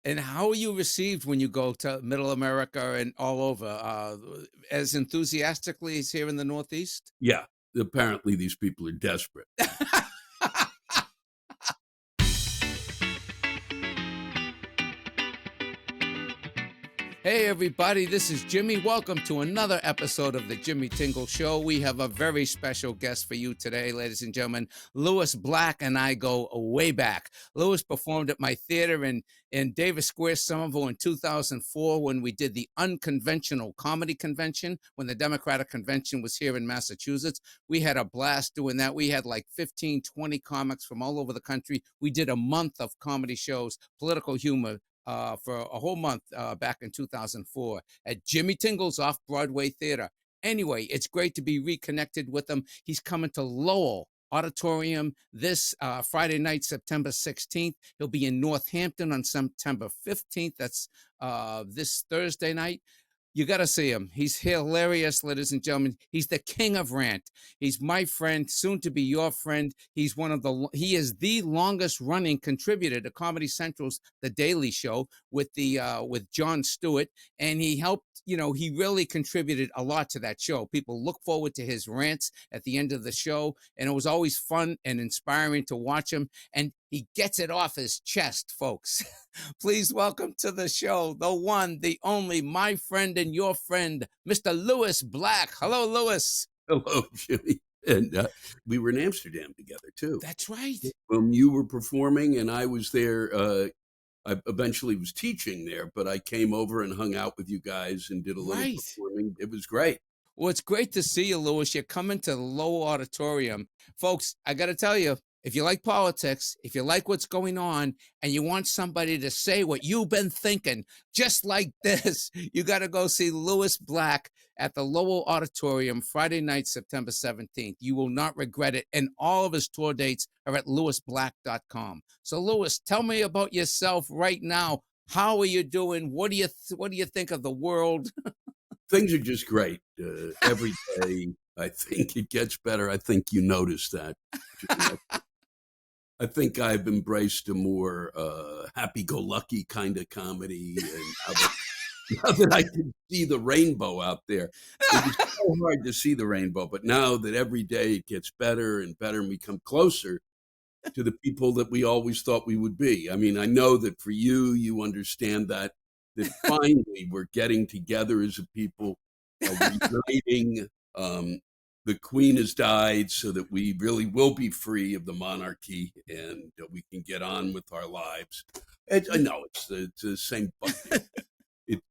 And how are you received when you go to Middle America and all over? As enthusiastically as here in the Northeast? Yeah, apparently these people are desperate. Hey, everybody, this is Jimmy. Welcome to another episode of the Jimmy Tingle Show. We have a very special guest for you today, ladies and gentlemen. Lewis Black and I go way back. Lewis performed at my theater in Davis Square, Somerville in 2004 when we did the Unconventional Comedy Convention, when the Democratic Convention was here in Massachusetts. We had a blast doing that. We had like 15, 20 comics from all over the country. We did a month of comedy shows, political humor, for a whole month back in 2004 at Jimmy Tingle's Off-Broadway Theater. Anyway, it's great to be reconnected with him. He's coming to Lowell Auditorium this Friday night, September 16th. He'll be in Northampton on September 15th. That's this Thursday night. You got to see him. He's hilarious, ladies and gentlemen. He's the king of rant. He's my friend, soon to be your friend. He is the longest running contributor to Comedy Central's The Daily Show with Jon Stewart. And he helped, he really contributed a lot to that show. People look forward to his rants at the end of the show. And it was always fun and inspiring to watch him. And he gets it off his chest, folks. Please welcome to the show, the one, the only, my friend and your friend, Mr. Lewis Black. Hello, Lewis. Hello, Jimmy. And we were in Amsterdam together, too. That's right. You were performing, and I was there. I eventually was teaching there, but I came over and hung out with you guys and did a little performing. It was great. Well, it's great to see you, Lewis. You're coming to the Lowell Auditorium. Folks, I got to tell you, if you like politics, if you like what's going on, and you want somebody to say what you've been thinking, just like this, you got to go see Lewis Black at the Lowell Auditorium Friday night, September 17th. You will not regret it. And all of his tour dates are at lewisblack.com. So, Lewis, tell me about yourself right now. How are you doing? What do you think of the world? Things are just great. Every day, I think it gets better. I think you noticed that. I think I've embraced a more happy-go-lucky kind of comedy. And now that I can see the rainbow out there, it was so hard to see the rainbow. But now that every day it gets better and better and we come closer to the people that we always thought we would be. I mean, I know that for you, you understand that finally we're getting together as a people, uniting. The Queen has died so that we really will be free of the monarchy and we can get on with our lives. I know it's the same bucket.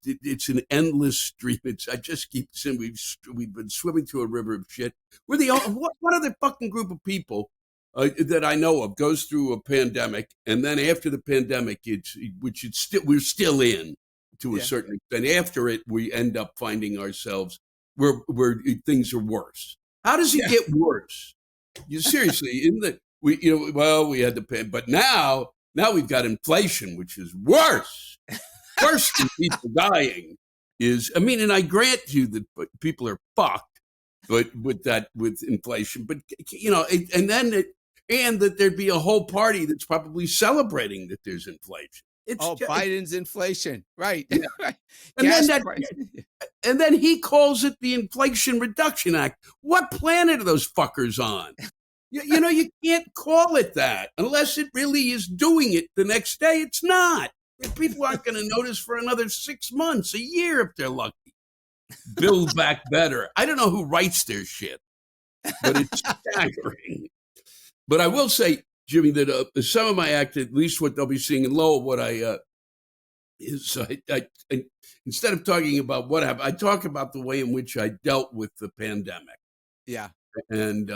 It's an endless stream. I just keep saying we've been swimming through a river of shit. We're what other fucking group of people that I know of goes through a pandemic, and then after the pandemic, we're still in to a certain extent. After it, we end up finding ourselves where things are worse. How does it get worse? You seriously, we had the but now we've got inflation, which is worse. Worse than people dying and I grant you that people are fucked, but with inflation, but and that there'd be a whole party that's probably celebrating that there's inflation. Biden's inflation, right? Yeah. Right. And then he calls it the Inflation Reduction Act. What planet are those fuckers on? You can't call it that unless it really is doing it the next day. It's not. People aren't going to notice for another 6 months, a year if they're lucky. Build back better. I don't know who writes their shit, but it's staggering. But I will say, Jimmy, that some of my act, at least what they'll be seeing in Lowell, I instead of talking about what happened, I talk about the way in which I dealt with the pandemic. Yeah. And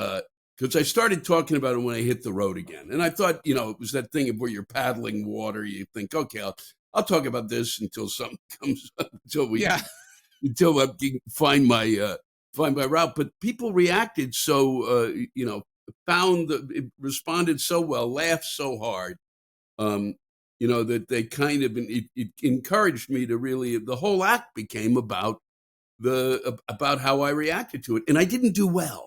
because I started talking about it when I hit the road again. And I thought, it was that thing of where you're paddling water. You think, okay, I'll talk about this until something comes up, until I can find my route. But people reacted so, it responded so well, laughed so hard, that they kind of, it encouraged me to really, the whole act became about how I reacted to it. And I didn't do well.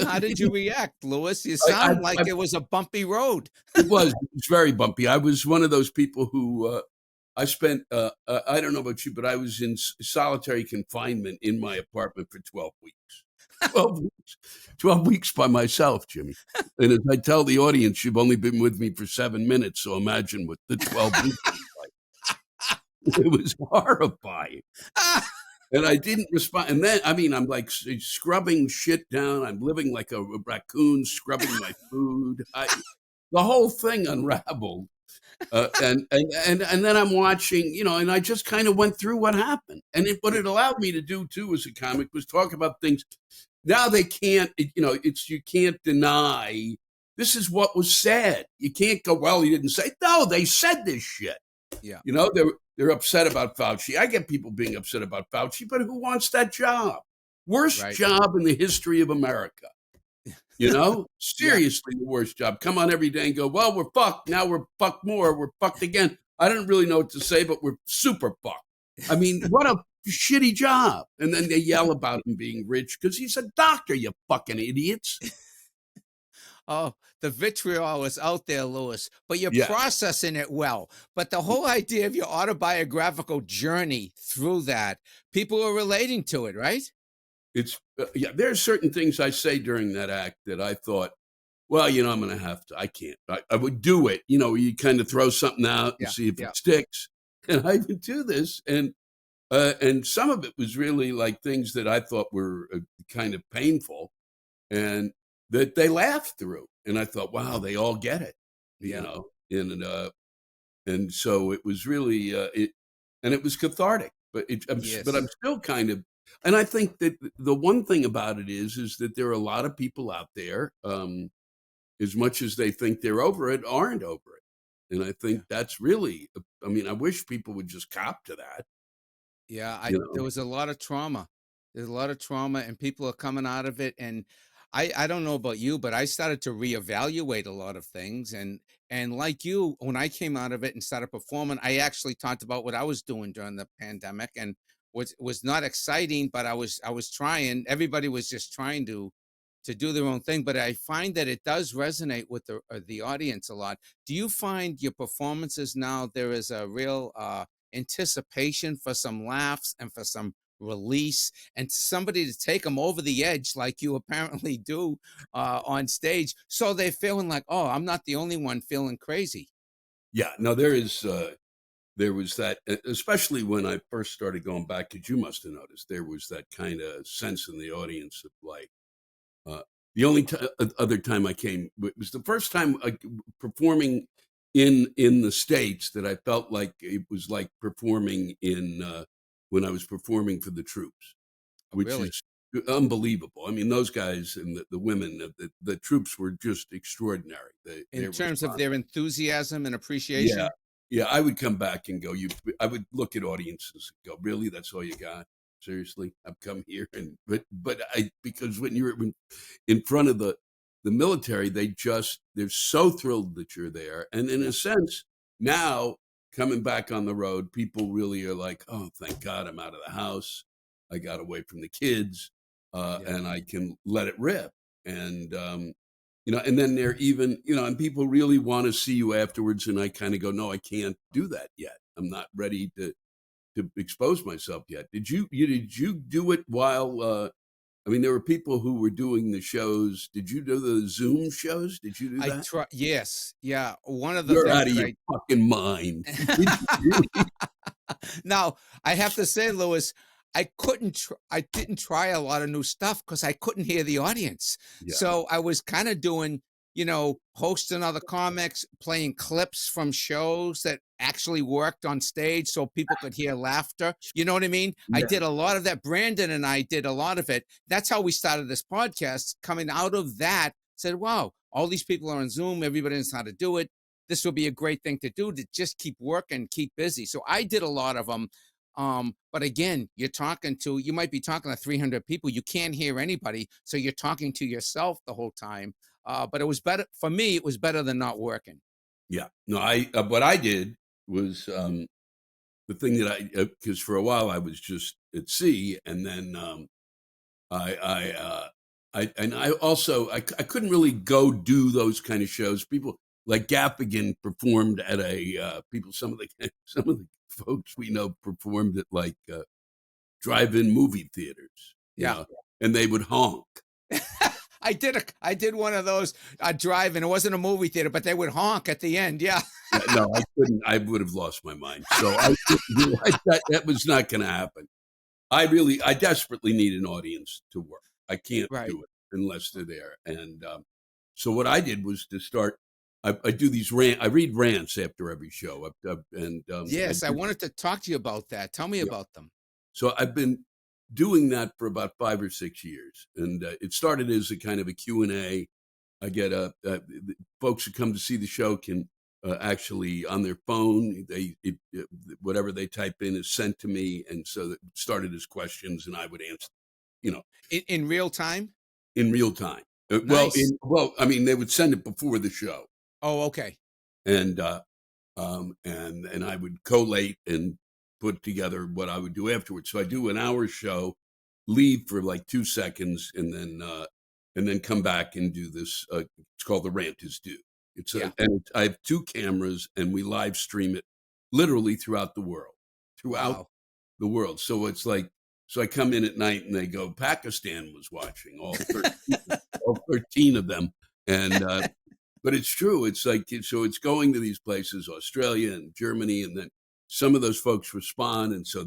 How did you react, Lewis? You sound like it was a bumpy road. It was very bumpy. I was one of those people who I spent, I don't know about you, but I was in solitary confinement in my apartment for 12 weeks. 12 weeks. 12 weeks by myself, Jimmy. And as I tell the audience, you've only been with me for 7 minutes, so imagine what the 12 weeks was like. It was horrifying. And I didn't respond. And then, I mean, I'm like scrubbing shit down. I'm living like a raccoon, scrubbing my food. The whole thing unraveled. And then I'm watching, and I just kind of went through what happened. And what it allowed me to do too as a comic was talk about things. Now they can't, you can't deny this is what was said. You can't go, well, he didn't say. No, they said this shit. Yeah. They're upset about Fauci. I get people being upset about Fauci, but who wants that job? Worst job in the history of America. Seriously, the worst job. Come on every day and go, well, we're fucked. Now we're fucked more. We're fucked again. I don't really know what to say, but we're super fucked. I mean, what a shitty job. And then they yell about him being rich because he's a doctor, you fucking idiots. Oh, the vitriol is out there, Lewis, but you're processing it well. But the whole idea of your autobiographical journey through that, people are relating to it, right? It's there are certain things I say during that act that I thought, well, I'm going to have to. I can't. I would do it. You kind of throw something out and see if it sticks. And I would do this, and some of it was really like things that I thought were kind of painful, and that they laughed through. And I thought, wow, they all get it, and so it was really and it was cathartic. But I'm still kind of. And I think that the one thing about it is that there are a lot of people out there, as much as they think they're over it, aren't over it. And I think that's really, I wish people would just cop to that. Yeah, there was a lot of trauma. There's a lot of trauma, and people are coming out of it. And I don't know about you, but I started to reevaluate a lot of things. And like you, when I came out of it and started performing, I actually talked about what I was doing during the pandemic, and was not exciting, but I was trying. Everybody was just trying to do their own thing. But I find that it does resonate with the audience a lot. Do you find your performances now there is a real anticipation for some laughs and for some release and somebody to take them over the edge like you apparently do on stage, so they're feeling like, oh, I'm not the only one feeling crazy? Yeah, no, there was that, especially when I first started going back, because you must have noticed, there was that kind of sense in the audience of like, the only other time I came, it was the first time performing in the States that I felt like it was like performing when I was performing for the troops, which is unbelievable. I mean, those guys and the women, the troops were just extraordinary. In terms of their enthusiasm and appreciation? Yeah, I would come back and go, I would look at audiences and go, really, that's all you got? Seriously, I've come here. Because when you're in front of the military, they're so thrilled that you're there. And in a sense, now coming back on the road, people really are like, oh, thank God I'm out of the house. I got away from the kids and I can let it rip. And, and then they're even, and people really want to see you afterwards. And I kind of go, no, I can't do that yet. I'm not ready to expose myself yet. Did you do it while, there were people who were doing the shows. Did you do the Zoom shows? Did you do that? Yes. Yeah. One of the You're things out of your fucking mind. Now, I have to say, Lewis, I didn't try a lot of new stuff because I couldn't hear the audience. Yeah. So I was kind of doing, hosting other comics, playing clips from shows that actually worked on stage so people could hear laughter. You know what I mean? Yeah. I did a lot of that. Brandon and I did a lot of it. That's how we started this podcast. Coming out of that, said, wow, all these people are on Zoom. Everybody knows how to do it. This will be a great thing to do, to just keep working, keep busy. So I did a lot of them. But again, you might be talking to 300 people. You can't hear anybody. So you're talking to yourself the whole time. But it was better for me. It was better than not working. Yeah, no, what I did was, the thing that because for a while I was just at sea, and then, I couldn't really go do those kind of shows. People like Gaffigan performed at some of the folks we know performed at like drive-in movie theaters, Yeah. and they would honk. I did one of those drive-in. It wasn't a movie theater, but they would honk at the end. Yeah. Yeah, no, I couldn't. I would have lost my mind. So I couldn't do that was not going to happen. I desperately need an audience to work. I can't Right. do it unless they're there. And so what I did was to start. I do these I read rants after every show, Yes, I wanted to talk to you about that. Tell me Yeah. about them. So I've been doing that for about 5 or 6 years, and it started as a kind of a Q&A. I get folks who come to see the show can actually on their phone, whatever they type in is sent to me, and so it started as questions, and I would answer, you know, In real time? in real time. Nice. I mean, they would send it before the show, Oh, okay. and and I would collate and put together what I would do afterwards. So I do an hour show, leave for like 2 seconds, and then come back and do this. It's called the Rant is Due. Yeah. I have 2 cameras, and we live stream it literally throughout the world, Wow. So it's like, so I come in at night and they go, Pakistan was watching all 13 of them, and but it's true. It's like, so it's going to these places, Australia and Germany, and then some of those folks respond, and so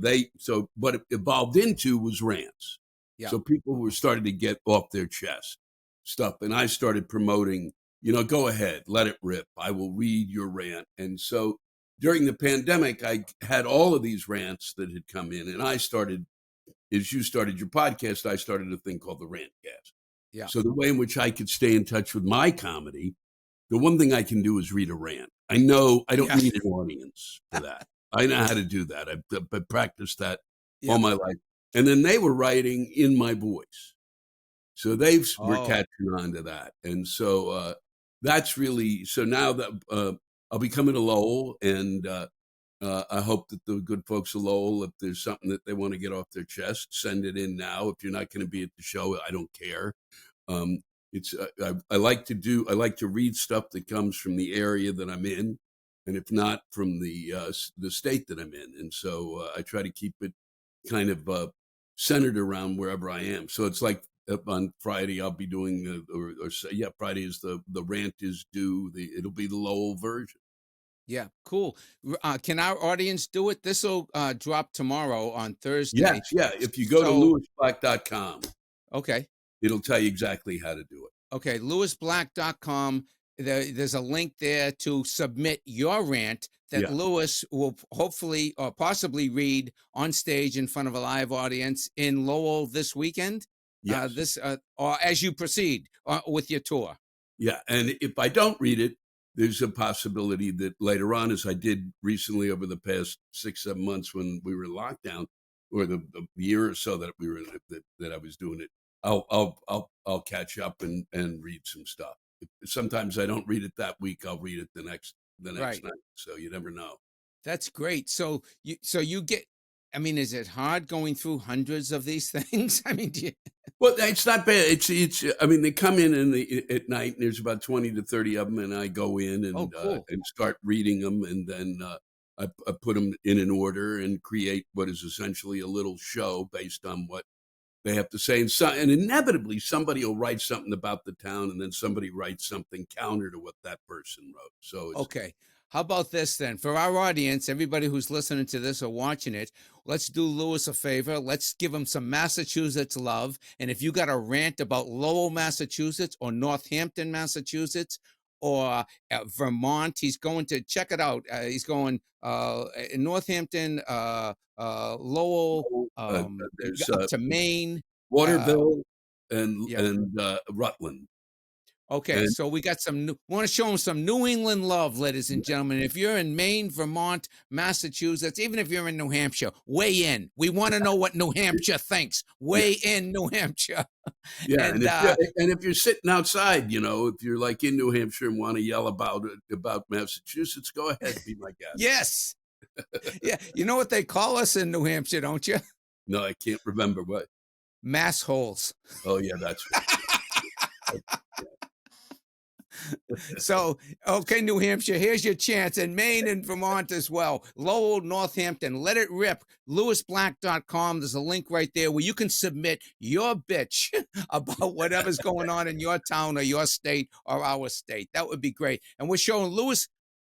what it evolved into was rants. Yeah. So people were starting to get off their chest stuff, and I started promoting, go ahead, let it rip. I will read your rant. And so during the pandemic, I had all of these rants that had come in, and I started, as you started your podcast, I started a thing called the Rant Cast. Yeah. So the way in which I could stay in touch with my comedy, the one thing I can do is read a rant. I know I don't need an audience for that. I know how to do that. I've practiced that all my life. And then they were writing in my voice. So were catching on to that. And so that's really, so now that I'll be coming to Lowell, and I hope that the good folks of Lowell, if there's something that they want to get off their chest, send it in now. If you're not going to be at the show, I don't care. I like to read stuff that comes from the area that I'm in, and if not, from the state that I'm in. And so I try to keep it kind of centered around wherever I am. So it's like on Friday, I'll be doing, Friday is the Rant is Due. It'll be the Lowell version. Yeah, cool. Can our audience do it? This will drop tomorrow on Thursday. Yes, yeah. If you go to lewisblack.com, okay, it'll tell you exactly how to do it. Okay, lewisblack.com. There's a link there to submit your rant that Lewis will hopefully or possibly read on stage in front of a live audience in Lowell this weekend. Yes. Or as you proceed with your tour. Yeah, and if I don't read it, there's a possibility that later on, as I did recently over the past 6-7 months when we were in lockdown, or the year or so that we were in it, that I was doing it, I'll catch up and read some stuff. Sometimes I don't read it that week. I'll read it the next night. So you never know. That's great. So you get. I mean, is it hard going through hundreds of these things? I mean, well, it's not bad. It's. I mean, they come in at night, and there's about 20 to 30 of them, and I go in and and start reading them, and then I put them in an order and create what is essentially a little show based on what they have to say. And inevitably, somebody will write something about the town, and then somebody writes something counter to what that person wrote. So okay. How about this then? For our audience, everybody who's listening to this or watching it, let's do Lewis a favor. Let's give him some Massachusetts love. And if you got a rant about Lowell, Massachusetts, or Northampton, Massachusetts, or Vermont, he's going to check it out. He's going in Northampton, Lowell, up to Maine, Waterville, and Rutland. Okay, so we got want to show them some New England love, ladies and gentlemen. If you're in Maine, Vermont, Massachusetts, even if you're in New Hampshire, weigh in. We want to know what New Hampshire thinks. Weigh in, New Hampshire. Yeah, and if you're sitting outside, if you're like in New Hampshire and want to yell about Massachusetts, go ahead, be my guest. Yes. Yeah, you know what they call us in New Hampshire, don't you? No, I can't remember what. Mass holes. Oh yeah, that's right. So, okay, New Hampshire, here's your chance, and Maine and Vermont as well. Lowell, Northampton, let it rip. LewisBlack.com. There's a link right there where you can submit your bitch about whatever's going on in your town or your state or our state. That would be great. And we're going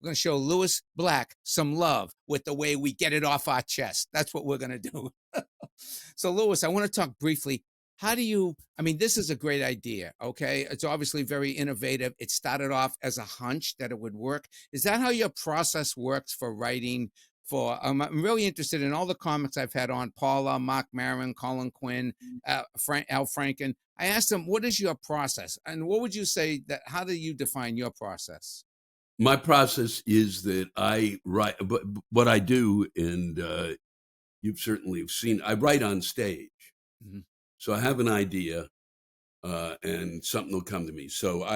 to show Lewis Black some love with the way we get it off our chest. That's what we're going to do. So, Lewis, I want to talk briefly. How do you, I mean, this is a great idea, okay? It's obviously very innovative. It started off as a hunch that it would work. Is that how your process works for writing? I'm really interested in all the comics I've had on, Paula, Mark Maron, Colin Quinn, Al Franken. I asked them, what is your process? And what would you say how do you define your process? My process is that I write, but what I do, and you've certainly have seen, I write on stage. Mm-hmm. So I have an idea, and something will come to me. So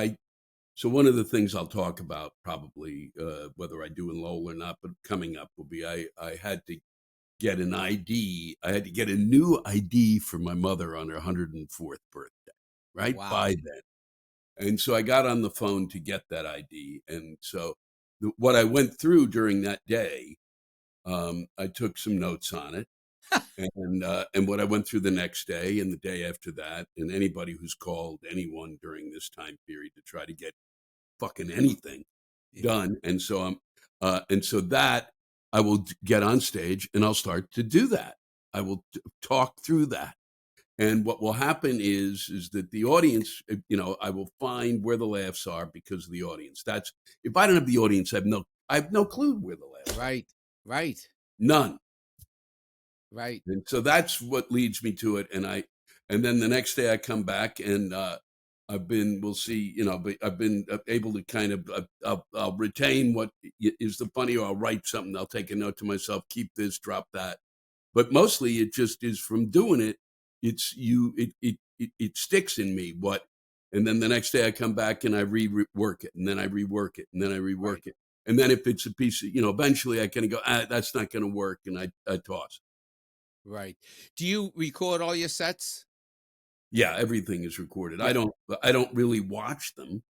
one of the things I'll talk about probably, whether I do in Lowell or not, but coming up will be I had to get an ID. I had to get a new ID for my mother on her 104th birthday, right? Wow. By then. And so I got on the phone to get that ID. And so what I went through during that day, I took some notes on it. And what I went through the next day and the day after that, and anybody who's called anyone during this time period to try to get fucking anything done. And so that I will get on stage and I'll start to do that. I will talk through that. And what will happen is that the audience, I will find where the laughs are because of the audience. That's, if I don't have the audience, I have no clue where the laughs are. Right. None. Right. And so that's what leads me to it. And then the next day I come back and I've been able to kind of, I'll retain what is the funny, or I'll write something. I'll take a note to myself, keep this, drop that. But mostly it just is from doing it. It sticks in me and then the next day I come back and I rework it, and then I rework it, and then I rework it. And then if it's a piece of, eventually I kind of go, that's not going to work. And I toss. Right. Do you record all your sets? Yeah, everything is recorded. Yeah. I don't really watch them.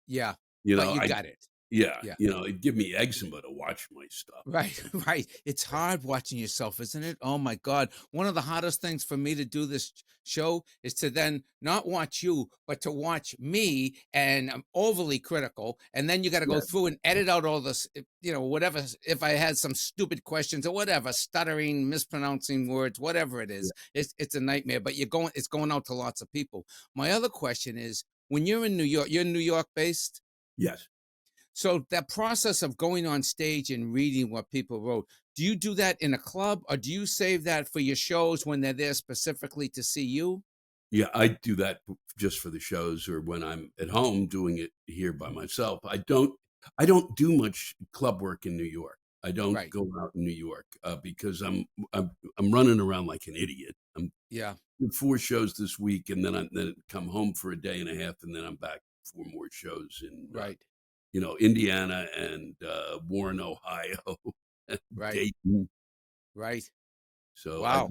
Yeah. But you got it. Yeah. It'd give me eczema to watch my stuff. Right. It's hard watching yourself, isn't it? Oh my God. One of the hardest things for me to do this show is to then not watch you, but to watch me, and I'm overly critical. And then you got to go through and edit out all this, whatever, if I had some stupid questions or whatever, stuttering, mispronouncing words, whatever it is, it's a nightmare, but it's going out to lots of people. My other question is, when you're in New York, you're New York based? Yes. So that process of going on stage and reading what people wrote, do you do that in a club, or do you save that for your shows when they're there specifically to see you? Yeah, I do that just for the shows, or when I'm at home doing it here by myself. I don't do much club work in New York. I don't go out in New York because I'm running around like an idiot. I'm doing 4 shows this week, and then I come home for a day and a half, and then I'm back for more shows in Indiana and Warren, Ohio, Dayton. Right. So wow.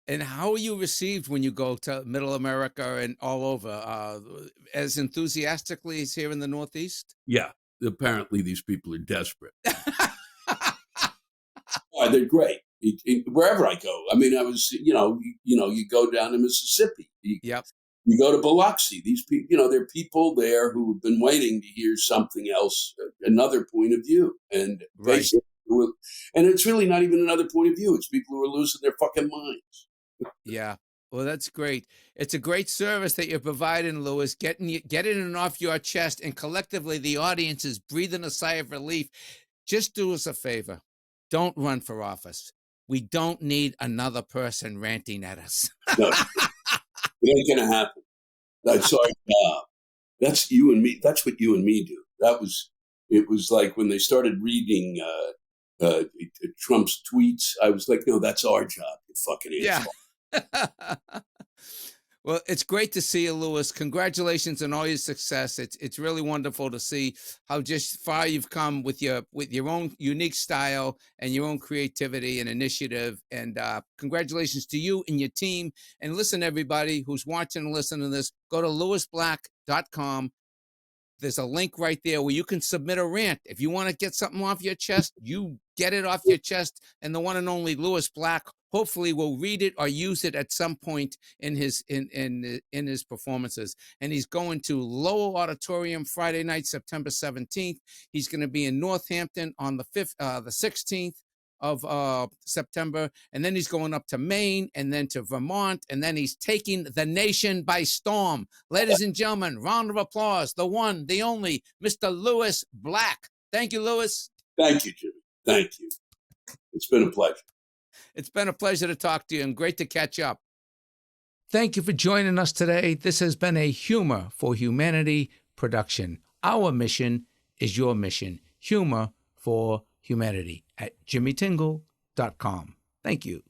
And how are you received when you go to Middle America and all over? As enthusiastically as here in the Northeast? Yeah. Apparently these people are desperate. Oh, they're great. Wherever I go. I mean, I was, you go down to Mississippi. You go to Biloxi. These people, there are people there who have been waiting to hear something else, another point of view. And and it's really not even another point of view. It's people who are losing their fucking minds. Yeah. Well, that's great. It's a great service that you're providing, Lewis, getting it off your chest, and collectively the audience is breathing a sigh of relief. Just do us a favor. Don't run for office. We don't need another person ranting at us. No, it ain't going to happen. That's our job. That's you and me. That's what you and me do. It was like when they started reading Trump's tweets, I was like, no, that's our job. You fucking asshole. Well, it's great to see you, Lewis. Congratulations on all your success. It's really wonderful to see how just far you've come with your own unique style and your own creativity and initiative. And congratulations to you and your team. And listen, everybody who's watching and listening to this, go to lewisblack.com. There's a link right there where you can submit a rant. If you want to get something off your chest, you get it off your chest, and the one and only Lewis Black hopefully will read it or use it at some point in his his performances. And he's going to Lowell Auditorium Friday night, September 17th. He's going to be in Northampton on the 16th of September, and then he's going up to Maine, and then to Vermont, and then he's taking the nation by storm. Ladies and gentlemen, round of applause, the one, the only, Mr. Lewis Black. Thank you, Lewis. Thank you, Jimmy. Thank you. It's been a pleasure. It's been a pleasure to talk to you and great to catch up. Thank you for joining us today. This has been a Humor for Humanity production. Our mission is your mission. Humor for Humanity at jimmytingle.com. Thank you.